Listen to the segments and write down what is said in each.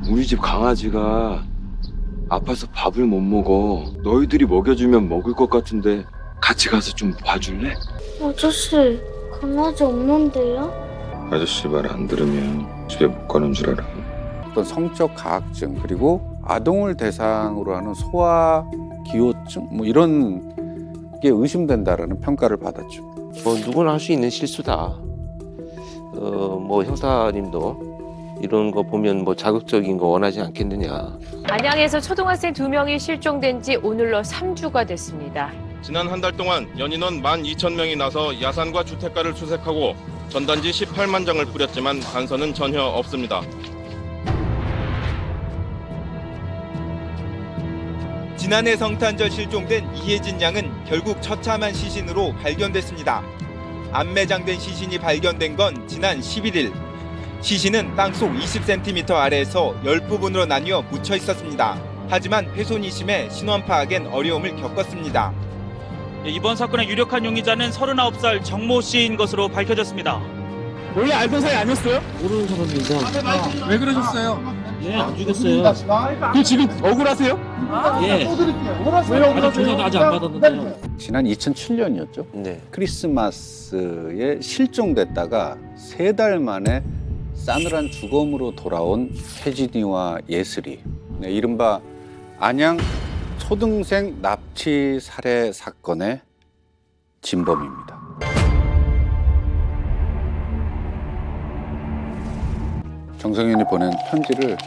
우리 집 강아지가 아파서 밥을 못 먹어. 너희들이 먹여주면 먹을 것 같은데 같이 가서 좀 봐줄래? 아저씨, 강아지 없는데요? 아저씨 말 안 들으면 집에 못 가는 줄 알아. 어떤 성적 가학증 그리고 아동을 대상으로 하는 소아 기호증 뭐 이런 게 의심된다라는 평가를 받았죠. 뭐 누구나 할 수 있는 실수다. 뭐 형사님도 이런 거 보면 뭐 자극적인 거 원하지 않겠느냐. 안양에서 초등학생 2명이 실종된 지 오늘로 3주가 됐습니다. 지난 한 달 동안 연인원 12,000명이 나서 야산과 주택가를 수색하고 전단지 18만 장을 뿌렸지만 단서는 전혀 없습니다. 지난해 성탄절 실종된 이혜진 양은 결국 처참한 시신으로 발견됐습니다. 안매장된 시신이 발견된 건 지난 11일. 시신은 땅속 20cm 아래에서 10부분으로 나뉘어 묻혀 있었습니다. 하지만 훼손이 심해 신원 파악엔 어려움을 겪었습니다. 이번 사건의 유력한 용의자는 39살 정모 씨인 것으로 밝혀졌습니다. 원래 알던 사이 아니었어요? 모르는 사람입니다. 왜 그러셨어요? 예, 안 죽였어요. 그 지금 억울하세요? 예. 아직 조사도 아직 안 받았는데요. 지난 2007년이었죠. 네. 크리스마스에 실종됐다가 3달 만에 싸늘한 주검으로 돌아온 혜진이와 예슬이. 네, 이른바 안양 초등생 납치 살해 사건의 진범입니다. 정성현이 보낸 편지를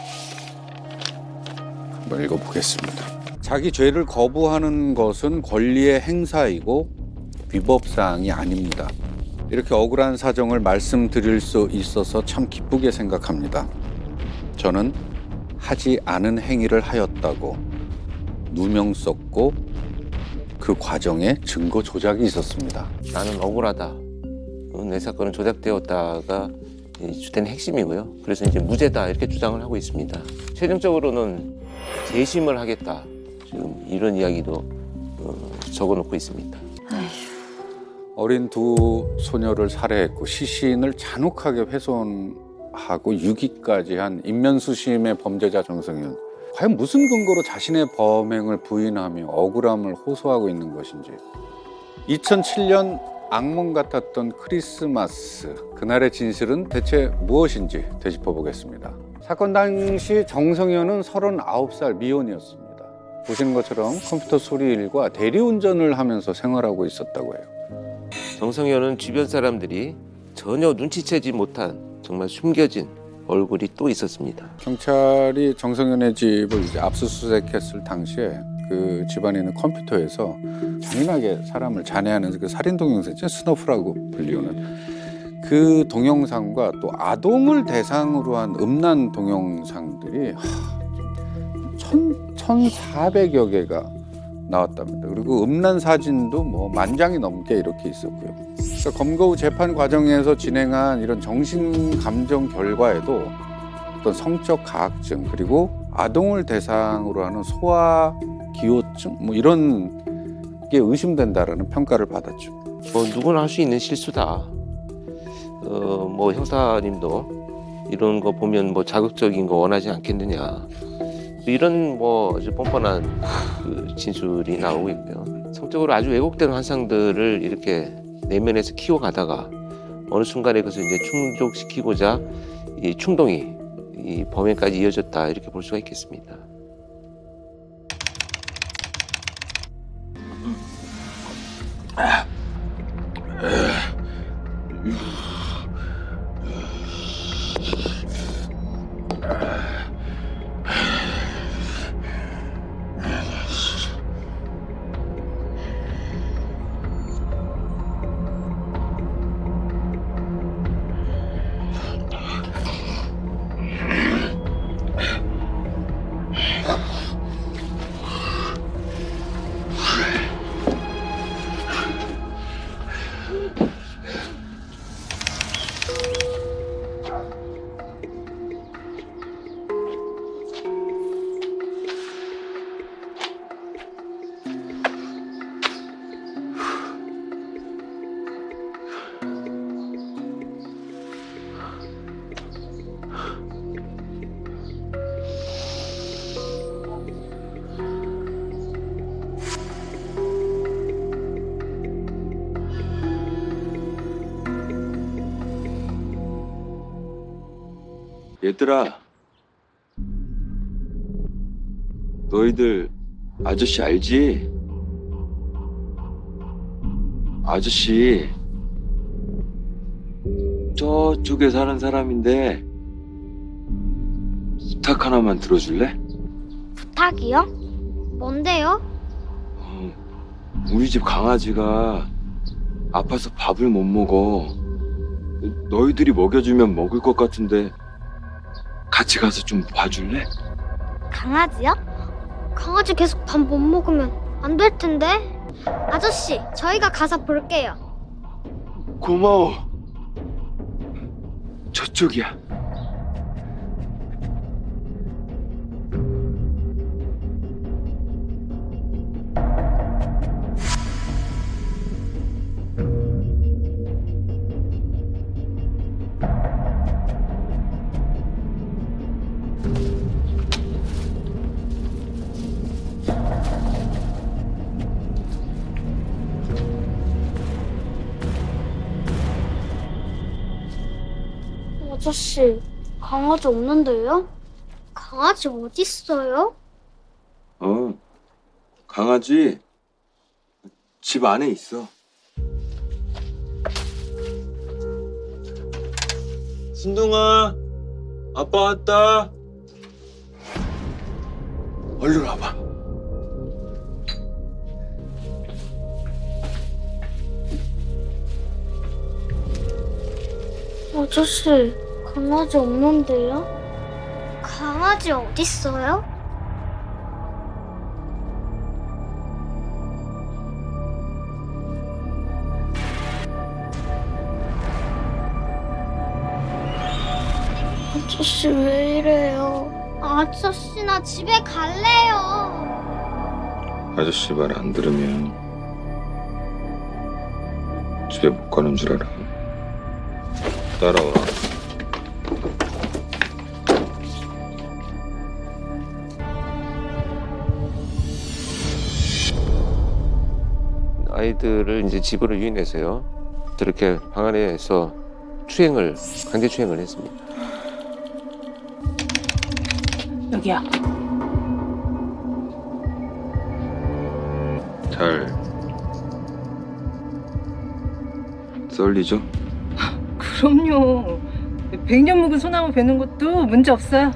한번 읽어보겠습니다. 자기 죄를 거부하는 것은 권리의 행사이고 위법사항이 아닙니다. 이렇게 억울한 사정을 말씀드릴 수 있어서 참 기쁘게 생각합니다. 저는 하지 않은 행위를 하였다고 누명 썼고 그 과정에 증거 조작이 있었습니다. 나는 억울하다. 내 사건은 조작되었다가 주된 핵심이고요. 그래서 이제 무죄다 이렇게 주장을 하고 있습니다. 최종적으로는 재심을 하겠다. 지금 이런 이야기도 적어놓고 있습니다. 어린 두 소녀를 살해했고 시신을 잔혹하게 훼손하고 유기까지 한 인면수심의 범죄자 정성현. 과연 무슨 근거로 자신의 범행을 부인하며 억울함을 호소하고 있는 것인지. 2007년 악몽 같았던 크리스마스, 그날의 진실은 대체 무엇인지 되짚어 보겠습니다. 사건 당시 정성현은 39살 미혼이었습니다. 보시는 것처럼 컴퓨터 소리 일과 대리운전을 하면서 생활하고 있었다고 해요. 정성현은 주변 사람들이 전혀 눈치채지 못한 정말 숨겨진 얼굴이 또 있었습니다. 경찰이 정성현의 집을 이제 압수수색했을 당시에 그 집안에 있는 컴퓨터에서 잔인하게 사람을 잔해하는 그 살인 동영상, 스너프라고 불리우는 그 동영상과 또 아동을 대상으로 한 음란 동영상들이 1,400여 개가 나왔답니다. 그리고 음란 사진도 뭐 10,000장이 넘게 이렇게 있었고요. 그러니까 검거 후 재판 과정에서 진행한 이런 정신 감정 결과에도 어떤 성적 가학증 그리고 아동을 대상으로 하는 소아 기호증 뭐 이런 게 의심된다라는 평가를 받았죠. 뭐 누구나 할 수 있는 실수다. 뭐 형사님도 이런 거 보면 뭐 자극적인 거 원하지 않겠느냐. 이런 뭐 아주 뻔뻔한 그 진술이 나오고 있고요. 성적으로 아주 왜곡된 환상들을 이렇게 내면에서 키워가다가 어느 순간에 그것을 이제 충족시키고자 이 충동이 이 범행까지 이어졌다 이렇게 볼 수가 있겠습니다. 얘들아, 너희들 아저씨 알지? 아저씨 저쪽에 사는 사람인데 부탁 하나만 들어줄래? 부탁이요? 뭔데요? 우리 집 강아지가 아파서 밥을 못 먹어. 너희들이 먹여주면 먹을 것 같은데 같이 가서 좀 봐줄래? 강아지요? 강아지 계속 밥 못 먹으면 안 될 텐데. 아저씨, 저희가 가서 볼게요. 고마워. 저쪽이야. 아저씨, 강아지 없는데요? 강아지 어디 있어요? 강아지 집 안에 있어. 순둥아, 아빠 왔다. 얼른 와봐. 아저씨, 강아지 없는데요? 강아지 어디 있어요? 아저씨 왜 이래요? 아저씨 나 집에 갈래요. 아저씨 말 안 들으면 집에 못 가는 줄 알아. 따라와. 아이들을 이제 집으로 유인해서요. 그렇게 방 안에서 강제 추행을 했습니다. 여기야. 잘 썰리죠? 그럼요. 100년 묵은 소나무 베는 것도 문제 없어요.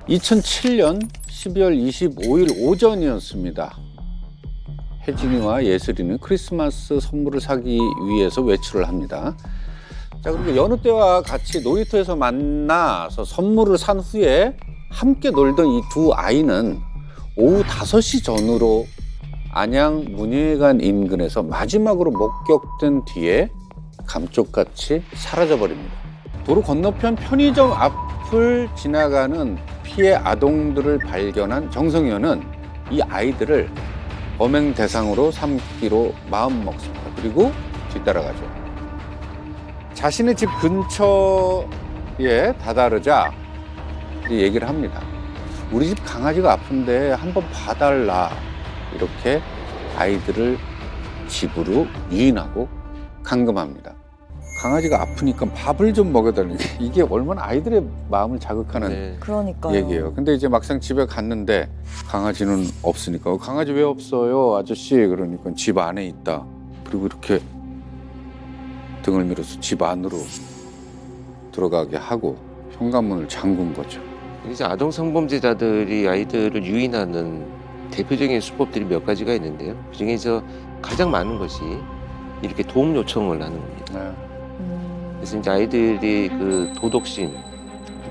(2007년 12월 25일) 오전이었습니다. 혜진이와 예슬이는 크리스마스 선물을 사기 위해서 외출을 합니다. 자, 그리고 여느 때와 같이 놀이터에서 만나서 선물을 산 후에 함께 놀던 이 두 아이는 오후 5시 전후로 안양 문예관 인근에서 마지막으로 목격된 뒤에 감쪽같이 사라져버립니다. 도로 건너편 편의점 앞을 지나가는 피해 아동들을 발견한 정성현은 이 아이들을 범행 대상으로 삼기로 마음먹습니다. 그리고 뒤따라가죠. 자신의 집 근처에 다다르자 얘기를 합니다. 우리 집 강아지가 아픈데 한번 봐달라. 이렇게 아이들을 집으로 유인하고 감금합니다. 강아지가 아프니까 밥을 좀 먹여달라는 게 이게 얼마나 아이들의 마음을 자극하는 그러니까요. 얘기예요. 근데 이제 막상 집에 갔는데 강아지는 없으니까 강아지 왜 없어요 아저씨? 그러니까 집 안에 있다. 그리고 이렇게 등을 밀어서 집 안으로 들어가게 하고 현관문을 잠근 거죠. 이제 아동 성범죄자들이 아이들을 유인하는 대표적인 수법들이 몇 가지가 있는데요. 그중에서 가장 많은 것이 이렇게 도움 요청을 하는 겁니다. 그래서 이제 아이들이 그 도덕심,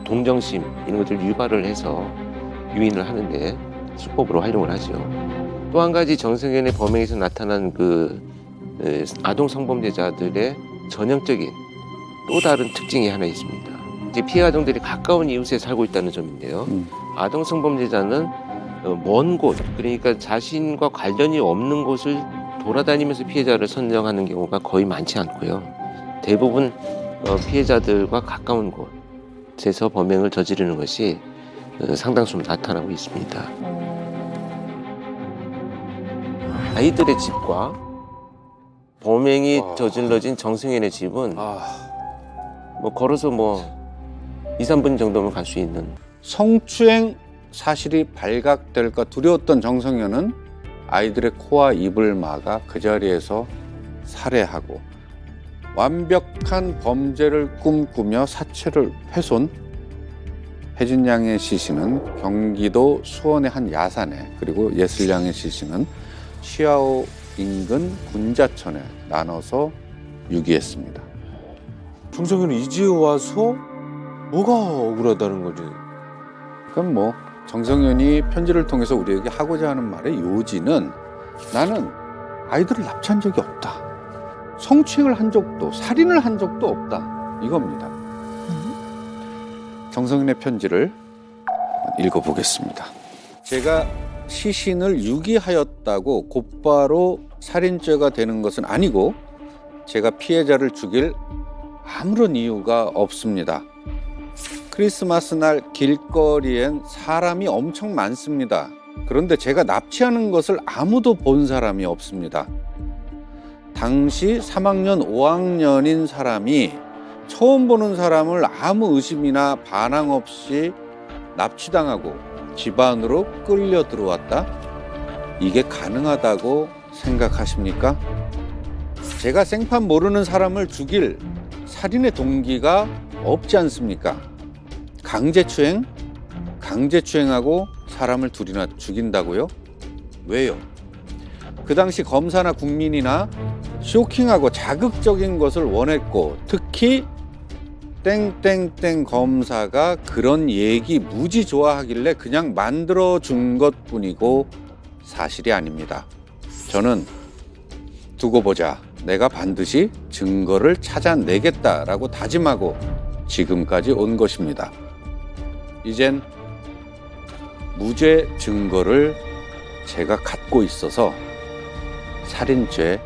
동정심 이런 것들을 유발을 해서 유인을 하는데 수법으로 활용을 하죠. 또 한 가지 정성현의 범행에서 나타난 그 아동 성범죄자들의 전형적인 또 다른 특징이 하나 있습니다. 이제 피해 아동들이 가까운 이웃에 살고 있다는 점인데요. 아동 성범죄자는 먼 곳, 그러니까 자신과 관련이 없는 곳을 돌아다니면서 피해자를 선정하는 경우가 거의 많지 않고요. 대부분 피해자들과 가까운 곳에서 범행을 저지르는 것이 상당수 나타나고 있습니다. 아이들의 집과 범행이 저질러진 정승현의 집은 뭐 걸어서 뭐 2, 3분 정도면 갈 수 있는. 성추행 사실이 발각될까 두려웠던 정성현은 아이들의 코와 입을 막아 그 자리에서 살해하고 완벽한 범죄를 꿈꾸며 사체를 훼손. 혜진 양의 시신은 경기도 수원의 한 야산에, 그리고 예슬 양의 시신은 시아오 인근 군자천에 나눠서 유기했습니다. 정성현은 이제 와서 뭐가 억울하다는 거지? 그럼 뭐 정성현이 편지를 통해서 우리에게 하고자 하는 말의 요지는 나는 아이들을 납치한 적이 없다. 성추행을 한 적도 살인을 한 적도 없다. 이겁니다. 정성현의 편지를 읽어보겠습니다. 제가 시신을 유기하였다고 곧바로 살인죄가 되는 것은 아니고 제가 피해자를 죽일 아무런 이유가 없습니다. 크리스마스 날 길거리엔 사람이 엄청 많습니다. 그런데 제가 납치하는 것을 아무도 본 사람이 없습니다. 당시 3학년, 5학년인 사람이 처음 보는 사람을 아무 의심이나 반항 없이 납치당하고 집 안으로 끌려 들어왔다? 이게 가능하다고 생각하십니까? 제가 생판 모르는 사람을 죽일 살인의 동기가 없지 않습니까? 강제추행? 강제추행하고 사람을 둘이나 죽인다고요? 왜요? 그 당시 검사나 국민이나 쇼킹하고 자극적인 것을 원했고 특히 땡땡땡 검사가 그런 얘기 무지 좋아하길래 그냥 만들어준 것뿐이고 사실이 아닙니다. 저는 두고 보자. 내가 반드시 증거를 찾아내겠다라고 다짐하고 지금까지 온 것입니다. 이젠 무죄 증거를 제가 갖고 있어서 살인죄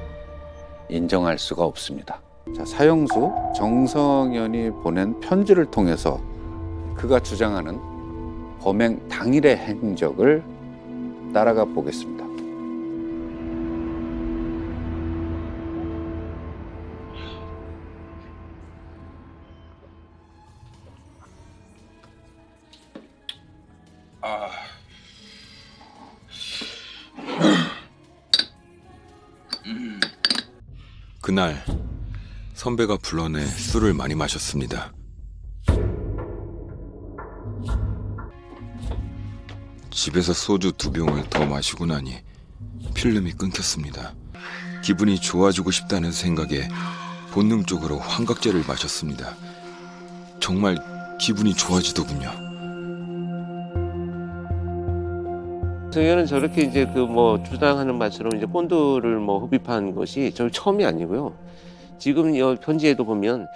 인정할 수가 없습니다. 자, 사형수 정성현이 보낸 편지를 통해서 그가 주장하는 범행 당일의 행적을 따라가 보겠습니다. 그날 선배가 불러내 술을 많이 마셨습니다. 집에서 소주 2병을 더 마시고 나니 필름이 끊겼습니다. 기분이 좋아지고 싶다는 생각에 본능적으로 환각제를 마셨습니다. 정말 기분이 좋아지더군요. 같은 경우는 저렇게 이제 그 뭐 주장하는 말처럼 이제 본드를 뭐 흡입한 것이 저 처음이 아니고요. 지금 이 편지에도 보면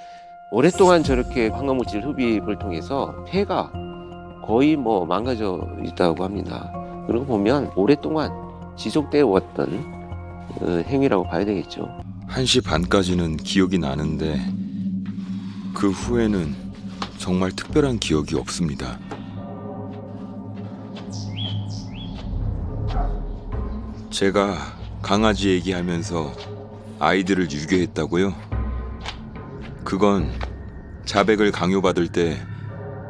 오랫동안 저렇게 황화물질 흡입을 통해서 폐가 거의 뭐 망가져 있다고 합니다. 그러고 보면 오랫동안 지속되어 왔던 행위라고 봐야 되겠죠. 1시 반까지는 기억이 나는데 그 후에는 정말 특별한 기억이 없습니다. 제가 강아지 얘기하면서 아이들을 유괴했다고요? 그건 자백을 강요받을 때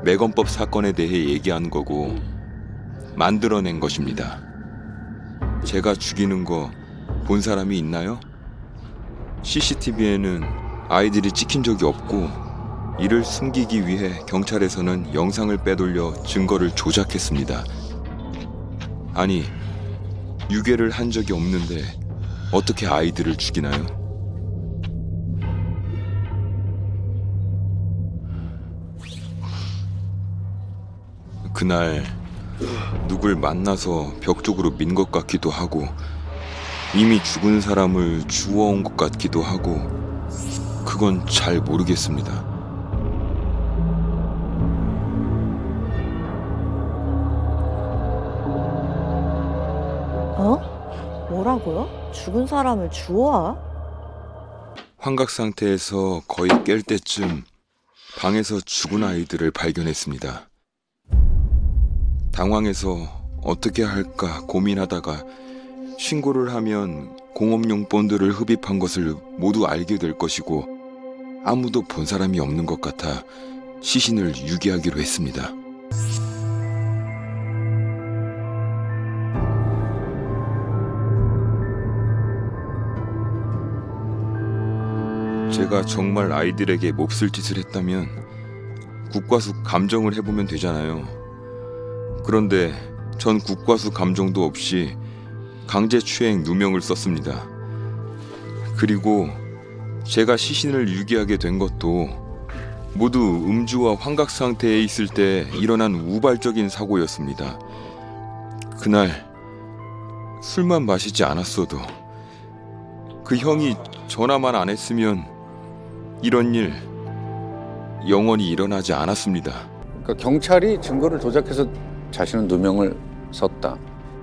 매건법 사건에 대해 얘기한 거고 만들어낸 것입니다. 제가 죽이는 거 본 사람이 있나요? CCTV에는 아이들이 찍힌 적이 없고 이를 숨기기 위해 경찰에서는 영상을 빼돌려 증거를 조작했습니다. 아니, 유괴를 한 적이 없는데 어떻게 아이들을 죽이나요? 그날 누굴 만나서 벽 쪽으로 민 것 같기도 하고 이미 죽은 사람을 주워온 것 같기도 하고 그건 잘 모르겠습니다. 어? 뭐라고요? 죽은 사람을 주워와? 환각 상태에서 거의 깰 때쯤 방에서 죽은 아이들을 발견했습니다. 당황해서 어떻게 할까 고민하다가 신고를 하면 공업용 본드를 흡입한 것을 모두 알게 될 것이고 아무도 본 사람이 없는 것 같아 시신을 유기하기로 했습니다. 제가 정말 아이들에게 몹쓸 짓을 했다면 국과수 감정을 해보면 되잖아요. 그런데 전 국과수 감정도 없이 강제추행 누명을 썼습니다. 그리고 제가 시신을 유기하게 된 것도 모두 음주와 환각 상태에 있을 때 일어난 우발적인 사고였습니다. 그날 술만 마시지 않았어도 그 형이 전화만 안 했으면 이런 일 영원히 일어나지 않았습니다. 그러니까 경찰이 증거를 조작해서 자신은 누명을 썼다.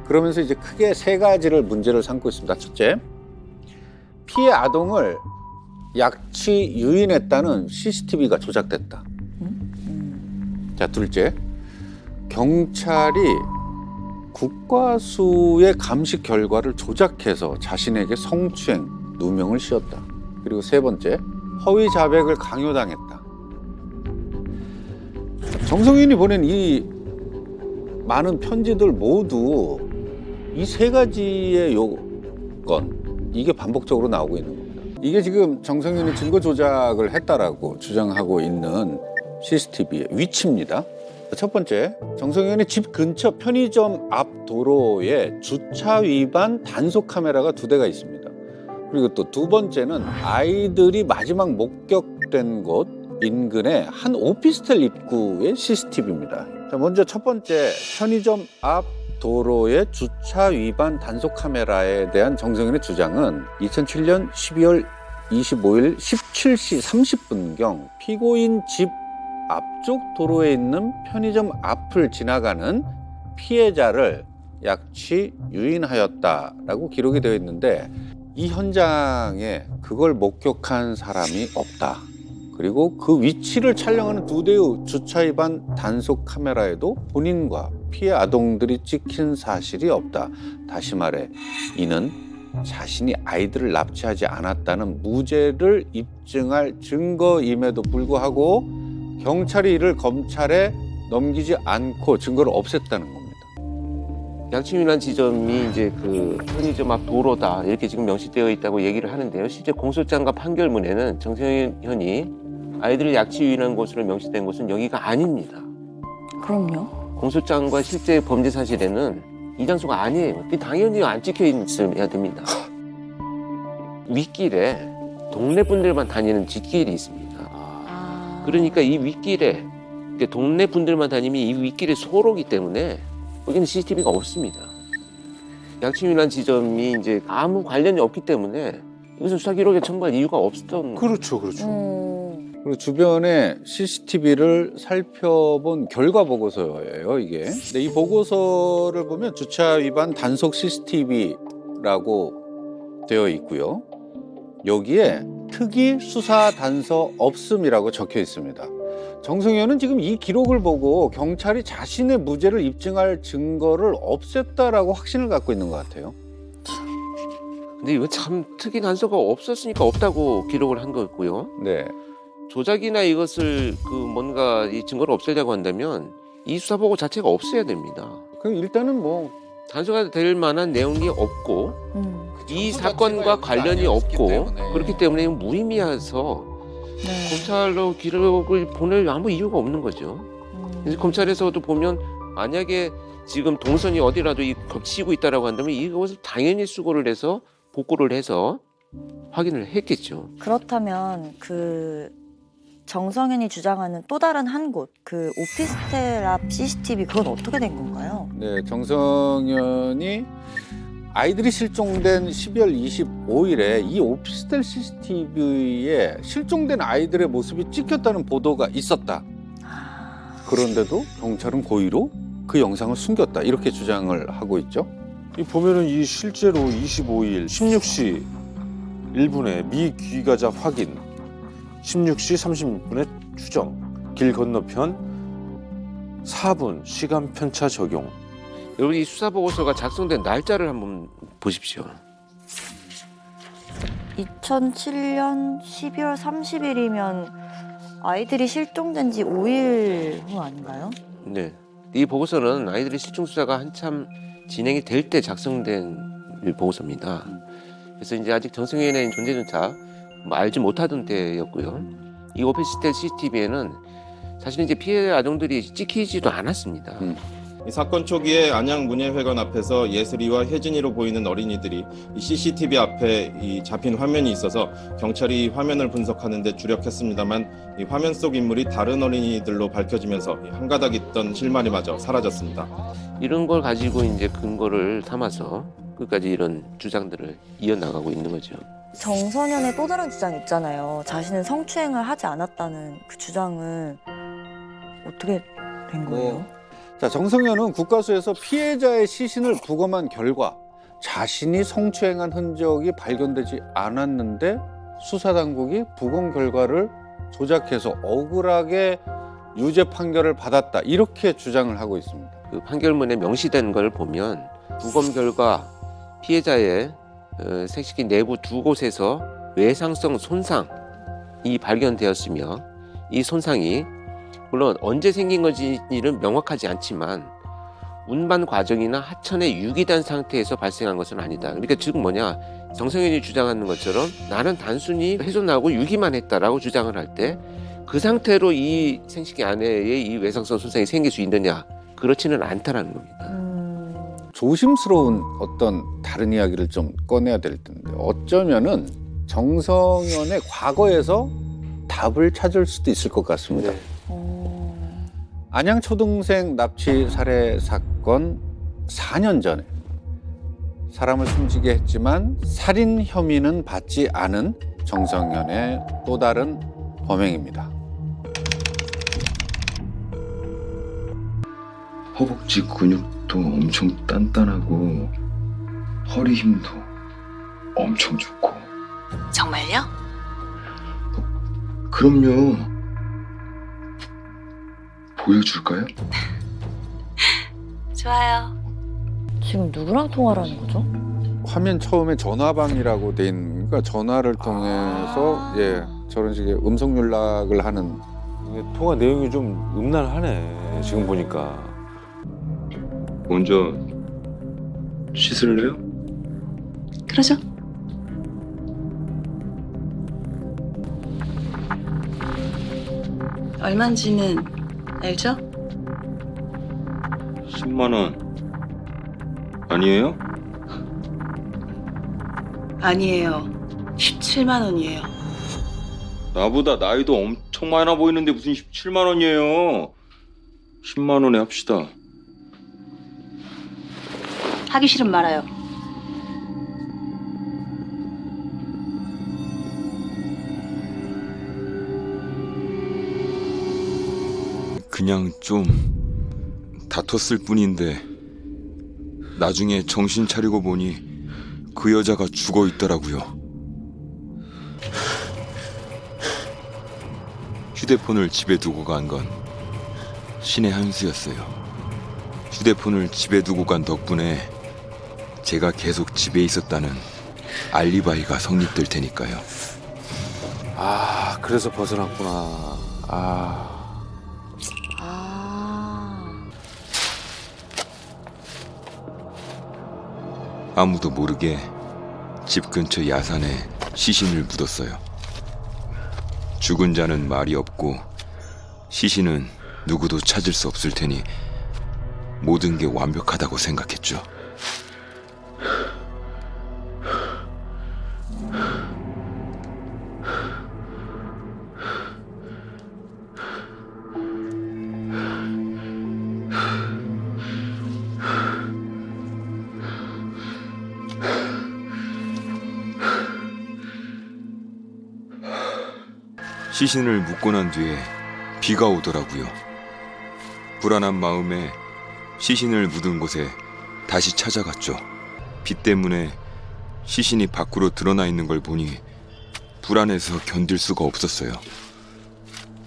그러면서 이제 크게 세 가지를 문제를 삼고 있습니다. 첫째, 피해 아동을 약취 유인했다는 CCTV가 조작됐다. 자, 둘째, 경찰이 국과수의 감식 결과를 조작해서 자신에게 성추행 누명을 씌웠다. 그리고 세 번째, 허위 자백을 강요당했다. 정성윤이 보낸 이 많은 편지들 모두 이 세 가지의 요건, 이게 반복적으로 나오고 있는 겁니다. 이게 지금 정성윤이 증거 조작을 했다라고 주장하고 있는 CCTV의 위치입니다. 첫 번째, 정성윤의 집 근처 편의점 앞 도로에 주차 위반 단속 카메라가 2대가 있습니다. 그리고 또 두 번째는 아이들이 마지막 목격된 곳 인근의 한 오피스텔 입구의 CCTV입니다. 자, 먼저 첫 번째, 편의점 앞 도로의 주차 위반 단속 카메라에 대한 정성윤의 주장은 2007년 12월 25일 17시 30분경 피고인 집 앞쪽 도로에 있는 편의점 앞을 지나가는 피해자를 약취 유인하였다라고 기록이 되어 있는데 이 현장에 그걸 목격한 사람이 없다. 그리고 그 위치를 촬영하는 2대의 주차 위반 단속 카메라에도 본인과 피해 아동들이 찍힌 사실이 없다. 다시 말해 이는 자신이 아이들을 납치하지 않았다는 무죄를 입증할 증거임에도 불구하고 경찰이 이를 검찰에 넘기지 않고 증거를 없앴다는 겁니다. 약취유인한 지점이 이제 그 편의점 앞 도로다 이렇게 지금 명시되어 있다고 얘기를 하는데요. 실제 공소장과 판결문에는 정성현이 아이들을 약취유인한 곳으로 명시된 곳은 여기가 아닙니다. 그럼요. 공소장과 실제 범죄 사실에는 이 장소가 아니에요. 당연히 안 찍혀 있어야 됩니다. 윗길에 동네 분들만 다니는 뒷길이 있습니다. 그러니까 이 윗길에 동네 분들만 다니면 이 윗길이 소로기 때문에 여기는 CCTV가 없습니다. 양침이라는 지점이 이제 아무 관련이 없기 때문에 이것은 수사 기록에 첨부할 이유가 없었던 그렇죠, 그렇죠. 그리고 주변에 CCTV를 살펴본 결과 보고서예요, 이게. 근데 이 보고서를 보면 주차 위반 단속 CCTV라고 되어 있고요. 여기에 특이 수사 단서 없음이라고 적혀 있습니다. 정승현은 지금 이 기록을 보고 경찰이 자신의 무죄를 입증할 증거를 없앴다라고 확신을 갖고 있는 것 같아요. 근데 이거 참 특이 단서가 없었으니까 없다고 기록을 한 거였고요. 네. 조작이나 이것을 뭔가 이 증거를 없애려고 한다면 이 수사 보고 자체가 없어야 됩니다. 그럼 일단은 뭐 단서가 될 만한 내용이 없고 이 사건과 관련이 없고 그렇기 때문에 무의미해서 검찰로 기록을 보낼 아무 이유가 없는 거죠. 그래서 검찰에서도 보면 만약에 지금 동선이 어디라도 겹치고 있다라고 한다면 이것을 당연히 수고를 해서 복구를 해서 확인을 했겠죠. 그렇다면 그 정성현이 주장하는 또 다른 한 곳, 그 오피스텔 앞 CCTV 그건 어떻게 된 건가요? 네, 정성현이 아이들이 실종된 12월 25일에 이 오피스텔 CCTV에 실종된 아이들의 모습이 찍혔다는 보도가 있었다. 그런데도 경찰은 고의로 그 영상을 숨겼다. 이렇게 주장을 하고 있죠. 이 보면은 이 실제로 25일 16시 1분에 미귀가자 확인, 16시 36분에 추정, 길 건너편 4분 시간 편차 적용. 여러분 이 수사 보고서가 작성된 날짜를 한번 보십시오. 2007년 12월 30일이면 아이들이 실종된 지 5일 후 아닌가요? 네. 이 보고서는 아이들의 실종 수사가 한참 진행이 될 때 작성된 보고서입니다. 그래서 이제 아직 정승현의 존재조차 알지 못하던 때였고요. 이 오피스텔 CCTV에는 사실 이제 피해 아동들이 찍히지도 않았습니다. 이 사건 초기에 안양 문예회관 앞에서 예슬이와 혜진이로 보이는 어린이들이 이 CCTV 앞에 이 잡힌 화면이 있어서 경찰이 이 화면을 분석하는 데 주력했습니다만 이 화면 속 인물이 다른 어린이들로 밝혀지면서 한 가닥 있던 실마리마저 사라졌습니다. 이런 걸 가지고 이제 근거를 삼아서 끝까지 이런 주장들을 이어나가고 있는 거죠. 정선현의 또 다른 주장 있잖아요. 자신은 성추행을 하지 않았다는 그 주장은 어떻게 된 거예요? 자, 정성현은 국과수에서 피해자의 시신을 부검한 결과 자신이 성추행한 흔적이 발견되지 않았는데 수사당국이 부검 결과를 조작해서 억울하게 유죄 판결을 받았다. 이렇게 주장을 하고 있습니다. 그 판결문에 명시된 걸 보면 부검 결과 피해자의 생식기 내부 두 곳에서 외상성 손상이 발견되었으며 이 손상이 물론 언제 생긴 건지는 명확하지 않지만 운반 과정이나 하천에 유기된 상태에서 발생한 것은 아니다. 그러니까 지금 뭐냐, 정성현이 주장하는 것처럼 나는 단순히 훼손하고 유기만 했다라고 주장을 할 때 그 상태로 이 생식기 안에 이 외상성 손상이 생길 수 있느냐, 그렇지는 않다라는 겁니다. 조심스러운 어떤 다른 이야기를 좀 꺼내야 될 텐데 어쩌면은 정성현의 과거에서 답을 찾을 수도 있을 것 같습니다. 안양 초등생 납치 살해 사건 4년 전에 사람을 숨지게 했지만 살인 혐의는 받지 않은 정성현의 또 다른 범행입니다. 허벅지 근육도 엄청 단단하고 허리 힘도 엄청 좋고. 정말요? 그럼요. 보여줄까요? 좋아요. 지금 누구랑 통화를 하는 거죠? 화면 처음에 전화방이라고 돼 있는, 그러니까 전화를 통해서 예, 저런 식의 음성 연락을 하는. 이게 통화 내용이 좀 음란하네 지금 보니까. 먼저 씻을래요? 그러죠. 얼마인지는 알죠? 10만 원 아니에요? 아니에요. 17만 원이에요. 나보다 나이도 엄청 많아 보이는데 무슨 17만 원이에요. 10만 원에 합시다. 하기 싫으면 말아요. 그냥 좀 다퉜을 뿐인데 나중에 정신 차리고 보니 그 여자가 죽어 있더라고요. 휴대폰을 집에 두고 간 건 신의 한 수였어요. 휴대폰을 집에 두고 간 덕분에 제가 계속 집에 있었다는 알리바이가 성립될 테니까요. 아, 그래서 벗어났구나. 아무도 모르게 집 근처 야산에 시신을 묻었어요. 죽은 자는 말이 없고 시신은 누구도 찾을 수 없을 테니 모든 게 완벽하다고 생각했죠. 시신을 묻고 난 뒤에 비가 오더라고요. 불안한 마음에 시신을 묻은 곳에 다시 찾아갔죠. 비 때문에 시신이 밖으로 드러나 있는 걸 보니 불안해서 견딜 수가 없었어요.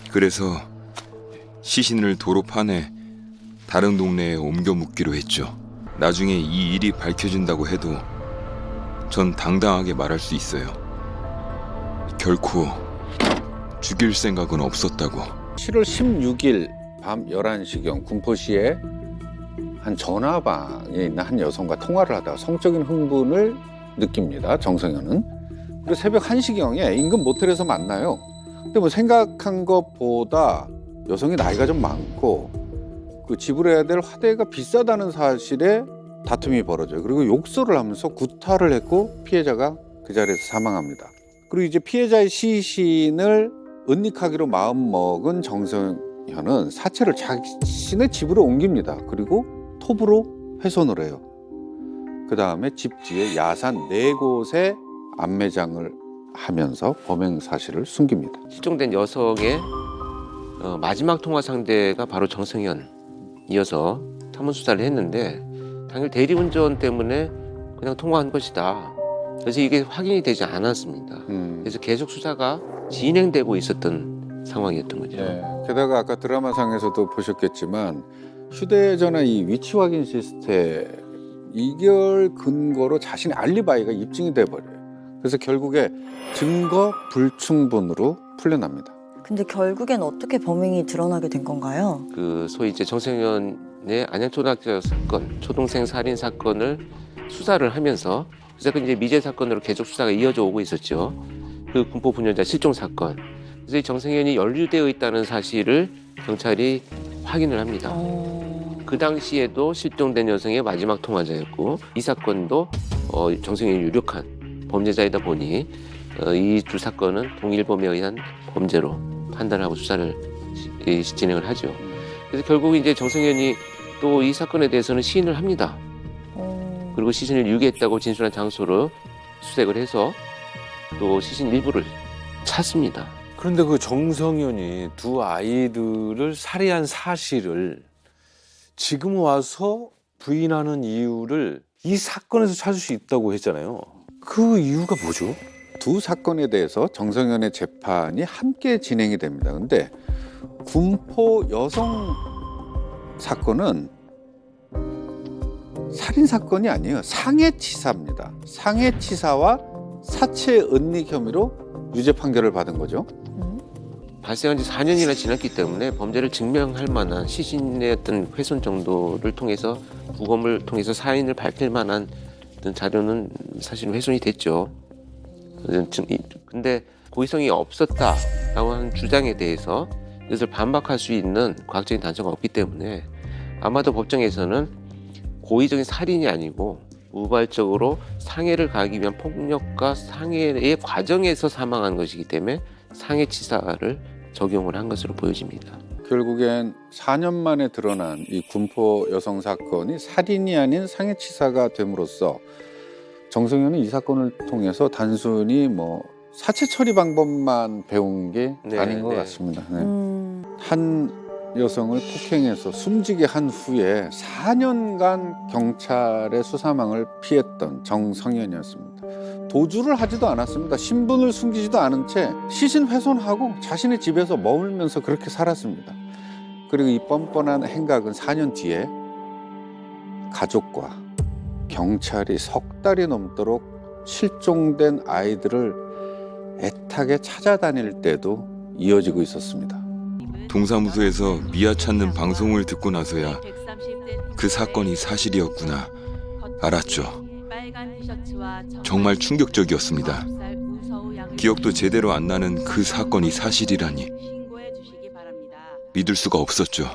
그래서 시신을 도로 파내 다른 동네에 옮겨 묻기로 했죠. 나중에 이 일이 밝혀진다고 해도 전 당당하게 말할 수 있어요. 결코 죽일 생각은 없었다고. 7월 16일 밤 11시경 군포시의 한 전화방에 있는 한 여성과 통화를 하다가 성적인 흥분을 느낍니다. 정성현은. 그리고 새벽 1시경에 인근 모텔에서 만나요. 근데 뭐 생각한 것보다 여성이 나이가 좀 많고 그 지불해야 될 화대가 비싸다는 사실에 다툼이 벌어져요. 그리고 욕설을 하면서 구타를 했고 피해자가 그 자리에서 사망합니다. 그리고 이제 피해자의 시신을 은닉하기로 마음먹은 정성현은 사체를 자신의 집으로 옮깁니다. 그리고 톱으로 훼손을 해요. 그 다음에 집 뒤에 야산 4곳에 안매장을 하면서 범행 사실을 숨깁니다. 실종된 여성의 마지막 통화 상대가 바로 정성현이어서 탐문 수사를 했는데 당일 대리운전 때문에 그냥 통화한 것이다. 그래서 이게 확인이 되지 않았습니다. 그래서 계속 수사가 진행되고 있었던 상황이었던 거죠. 네. 게다가 아까 드라마상에서도 보셨겠지만 휴대전화 이 위치 확인 시스템 이걸 근거로 자신의 알리바이가 입증이 돼버려요. 그래서 결국에 증거 불충분으로 풀려납니다. 근데 결국엔 어떻게 범행이 드러나게 된 건가요? 그 소위 이제 정성현의 안양초등학교 사건, 초동생 살인 사건을 수사를 하면서 그래서 이제 미제 사건으로 계속 수사가 이어져 오고 있었죠. 그 군포 부녀자 실종 사건. 그래서 이 정성현이 연루되어 있다는 사실을 경찰이 확인을 합니다. 그 당시에도 실종된 여성의 마지막 통화자였고 이 사건도 정성현이 유력한 범죄자이다 보니 이 두 사건은 동일범에 의한 범죄로 판단하고 수사를 진행을 하죠. 그래서 결국 이제 정성현이 또 이 사건에 대해서는 시인을 합니다. 그리고 시신을 유기했다고 진술한 장소로 수색을 해서 또 시신 일부를 찾습니다. 그런데 그 정성현이 두 아이들을 살해한 사실을 지금 와서 부인하는 이유를 이 사건에서 찾을 수 있다고 했잖아요. 그 이유가 뭐죠? 두 사건에 대해서 정성현의 재판이 함께 진행이 됩니다. 근데 군포 여성 사건은 살인 사건이 아니에요. 상해치사입니다. 상해치사와 사체 은닉 혐의로 유죄 판결을 받은 거죠. 발생한 지 4년이나 지났기 때문에 범죄를 증명할 만한 시신의 어떤 훼손 정도를 통해서 부검을 통해서 사인을 밝힐 만한 어떤 자료는 사실 훼손이 됐죠. 근데 고의성이 없었다라고 하는 주장에 대해서 이것을 반박할 수 있는 과학적인 단서가 없기 때문에 아마도 법정에서는 고의적인 살인이 아니고 우발적으로 상해를 가하기 위한 폭력과 상해의 과정에서 사망한 것이기 때문에 상해치사를 적용을 한 것으로 보여집니다. 결국엔 4년 만에 드러난 이 군포 여성 사건이 살인이 아닌 상해치사가 됨으로써 정성현은 이 사건을 통해서 단순히 뭐 사체 처리 방법만 배운 게 아닌 것 같습니다. 네. 한 여성을 폭행해서 숨지게 한 후에 4년간 경찰의 수사망을 피했던 정성현이었습니다. 도주를 하지도 않았습니다. 신분을 숨기지도 않은 채 시신 훼손하고 자신의 집에서 머물면서 그렇게 살았습니다. 그리고 이 뻔뻔한 행각은 4년 뒤에 가족과 경찰이 석 달이 넘도록 실종된 아이들을 애타게 찾아다닐 때도 이어지고 있었습니다. 동사무소에서 미아 찾는 방송을 듣고 나서야 그 사건이 사실이었구나 알았죠. 정말 충격적이었습니다. 기억도 제대로 안 나는 그 사건이 사실이라니 믿을 수가 없었죠.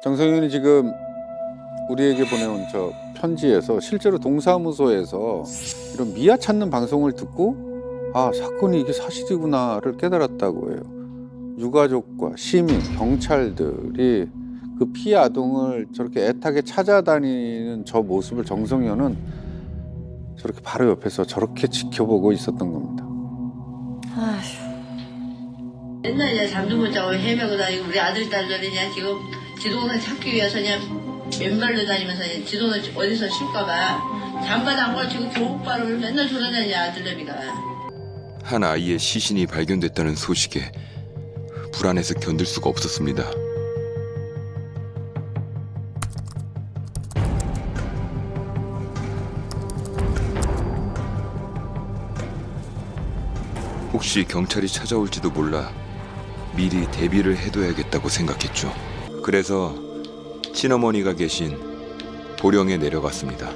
정성윤이 지금 우리에게 보내온 저 편지에서 실제로 동사무소에서 이런 미아 찾는 방송을 듣고 아, 사건이 이게 사실이구나를 깨달았다고 해요. 유가족과 시민, 경찰들이 그 피해 아동을 저렇게 애타게 찾아다니는 저 모습을 정성현은 저렇게 바로 옆에서 저렇게 지켜보고 있었던 겁니다. 맨날 이제 잠도 못 자고 헤매고 다니고 우리 아들 딸들이 그냥 지금 지도를 찾기 위해서 그냥 맨발로 다니면서 지도는 어디서 쉴까봐 잠바도 안 걸치고 교복바를 맨날 돌아다니냐 아들내미가. 한 아이의 시신이 발견됐다는 소식에 불안해서 견딜 수가 없었습니다. 혹시 경찰이 찾아올지도 몰라 미리 대비를 해둬야겠다고 생각했죠. 그래서 친어머니가 계신 보령에 내려갔습니다.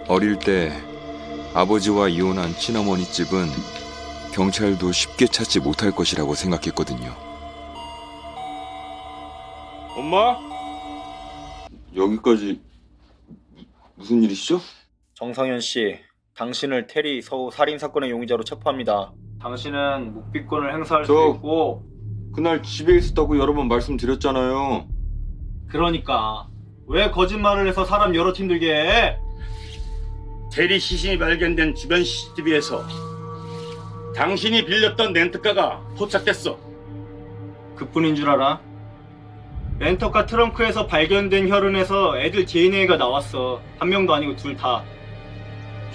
어릴 때 아버지와 이혼한 친어머니 집은 경찰도 쉽게 찾지 못할 것이라고 생각했거든요. 엄마? 여기까지 무슨 일이시죠? 정성현 씨, 당신을 테리 서우 살인 사건의 용의자로 체포합니다. 당신은 묵비권을 행사할 수 있고 그날 집에 있었다고 여러 번 말씀드렸잖아요. 그러니까 왜 거짓말을 해서 사람 여러 팀 들게 해? 테리 시신이 발견된 주변 CCTV에서 당신이 빌렸던 렌트카가 포착됐어. 그뿐인 줄 알아? 렌터카 트렁크에서 발견된 혈흔에서 애들 DNA가 나왔어. 한 명도 아니고 둘 다.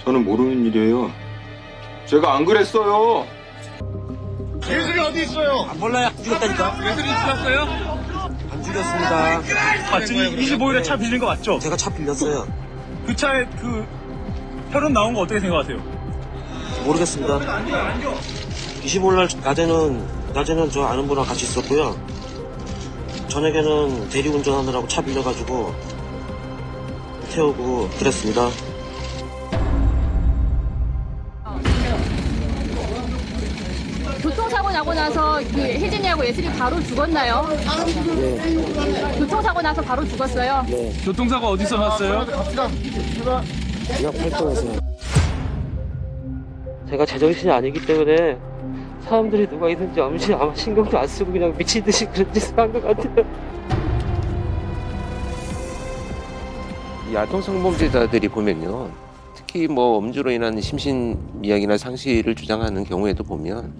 저는 모르는 일이에요. 제가 안 그랬어요. 예술이 어디 있어요? 몰라요. 안 죽였다니까. 예술이 죽였어요? 안 죽였습니다. 지금 25일에 차 빌린 거 맞죠? 제가 차 빌렸어요. 그 차에 그 혈흔 나온 거 어떻게 생각하세요? 모르겠습니다. 25일 낮에는 저 아는 분랑 같이 있었고요. 저녁에는 대리운전하느라고 차 빌려가지고 태우고 그랬습니다. 교통사고 나고 나서 그 혜진이하고 예슬이 바로 죽었나요? 네. 교통사고 나서 바로 죽었어요? 네. 교통사고 어디서 났어요? 제가 팔도에서요. 제가 제정신이 아니기 때문에 사람들이 누가 있는지 아마 신경도 안 쓰고 그냥 미친 듯이 그런 짓을 한 것 같아요. 이 아동 성범죄자들이 보면요, 특히 뭐 음주로 인한 심신미약이나 상실을 주장하는 경우에도 보면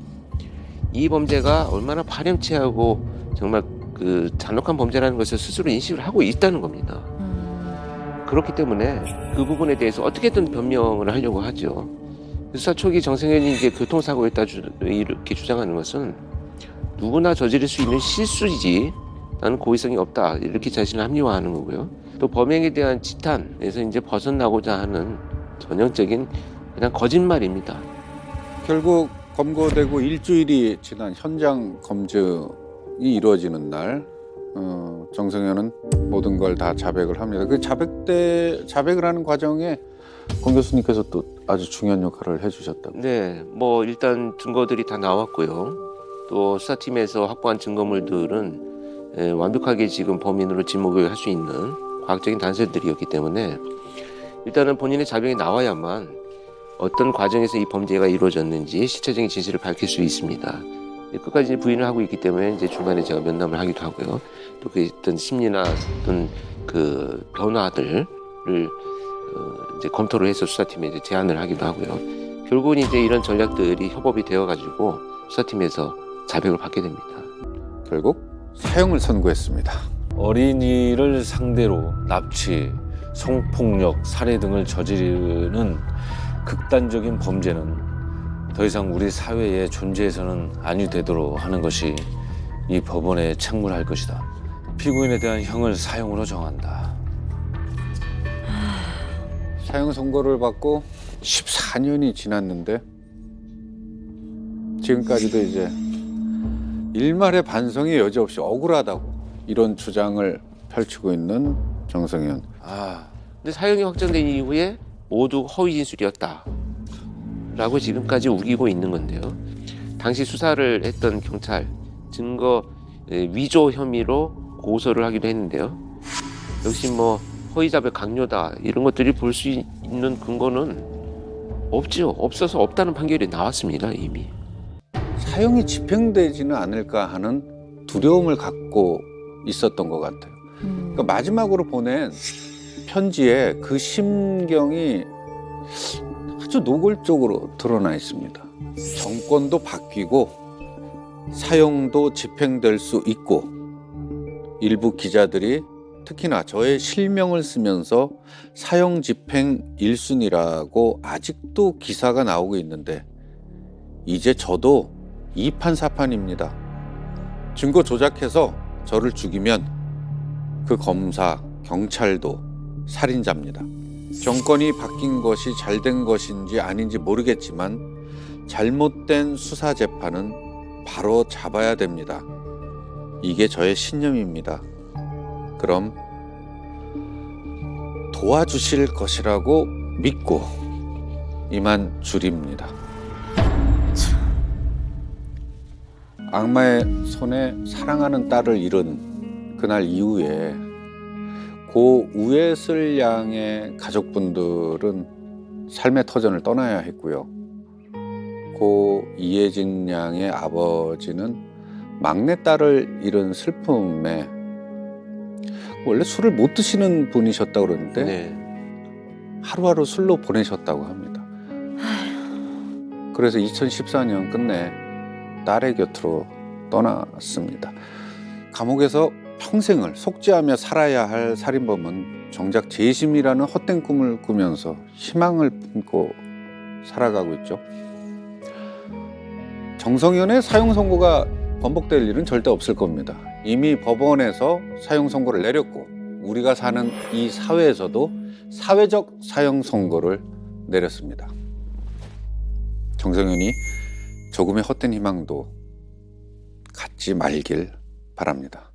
이 범죄가 얼마나 파렴치하고 정말 그 잔혹한 범죄라는 것을 스스로 인식을 하고 있다는 겁니다. 그렇기 때문에 그 부분에 대해서 어떻게든 변명을 하려고 하죠. 수사 초기 정성현이 이제 교통사고였다 이렇게 주장하는 것은 누구나 저지를 수 있는 실수이지 나는 고의성이 없다 이렇게 자신을 합리화하는 거고요. 또 범행에 대한 지탄에서 이제 벗어나고자 하는 전형적인 그냥 거짓말입니다. 결국 검거되고 일주일이 지난 현장 검증이 이루어지는 날 정성현은 모든 걸 다 자백을 합니다. 그 자백을 하는 과정에 권 교수님께서 또 아주 중요한 역할을 해주셨다고. 네, 뭐 일단 증거들이 다 나왔고요. 또 수사팀에서 확보한 증거물들은 완벽하게 지금 범인으로 지목을 할 수 있는 과학적인 단서들이었기 때문에 일단은 본인의 자백이 나와야만 어떤 과정에서 이 범죄가 이루어졌는지 실체적인 진실을 밝힐 수 있습니다. 끝까지 부인을 하고 있기 때문에 이제 중간에 제가 면담을 하기도 하고요. 또 그 어떤 심리나 어떤 그 변화들을 이제 검토를 해서 수사팀에 이제 제안을 하기도 하고요. 결국은 이제 이런 전략들이 협업이 되어가지고 수사팀에서 자백을 받게 됩니다. 결국 사형을 선고했습니다. 어린이를 상대로 납치, 성폭력, 살해 등을 저지르는 극단적인 범죄는 더 이상 우리 사회에 존재해서는 아니 되도록 하는 것이 이 법원에 책무할 것이다. 피고인에 대한 형을 사형으로 정한다. 사형 선고를 받고 14년이 지났는데 지금까지도 이제 일말의 반성이 여지없이 억울하다고 이런 주장을 펼치고 있는 정성현. 근데 사형이 확정된 이후에 모두 허위 진술이었다 라고 지금까지 우기고 있는 건데요. 당시 수사를 했던 경찰 증거 위조 혐의로 고소를 하기도 했는데요. 역시 뭐 허위자백 강요다 이런 것들이 볼 수 있는 근거는 없지요. 없어서 없다는 판결이 나왔습니다. 이미. 사형이 집행되지는 않을까 하는 두려움을 갖고 있었던 것 같아요. 그러니까 마지막으로 보낸 편지에 그 심경이 아주 노골적으로 드러나 있습니다. 정권도 바뀌고 사형도 집행될 수 있고 일부 기자들이 특히나 저의 실명을 쓰면서 사형 집행 1순위라고 아직도 기사가 나오고 있는데 이제 저도 2판 4판입니다. 증거 조작해서 저를 죽이면 그 검사, 경찰도 살인자입니다. 정권이 바뀐 것이 잘된 것인지 아닌지 모르겠지만 잘못된 수사 재판은 바로 잡아야 됩니다. 이게 저의 신념입니다. 그럼 도와주실 것이라고 믿고 이만 줄입니다. 악마의 손에 사랑하는 딸을 잃은 그날 이후에 고 우예슬 양의 가족분들은 삶의 터전을 떠나야 했고요. 고 이혜진 양의 아버지는 막내딸을 잃은 슬픔에 원래 술을 못 드시는 분이셨다고 그러는데 하루하루 술로 보내셨다고 합니다. 그래서 2014년 끝내 딸의 곁으로 떠났습니다. 감옥에서 평생을 속죄하며 살아야 할 살인범은 정작 재심이라는 헛된 꿈을 꾸면서 희망을 품고 살아가고 있죠. 정성현의 사형 선고가 번복될 일은 절대 없을 겁니다. 이미 법원에서 사형 선고를 내렸고 우리가 사는 이 사회에서도 사회적 사형 선고를 내렸습니다. 정성현이 조금의 헛된 희망도 갖지 말길 바랍니다.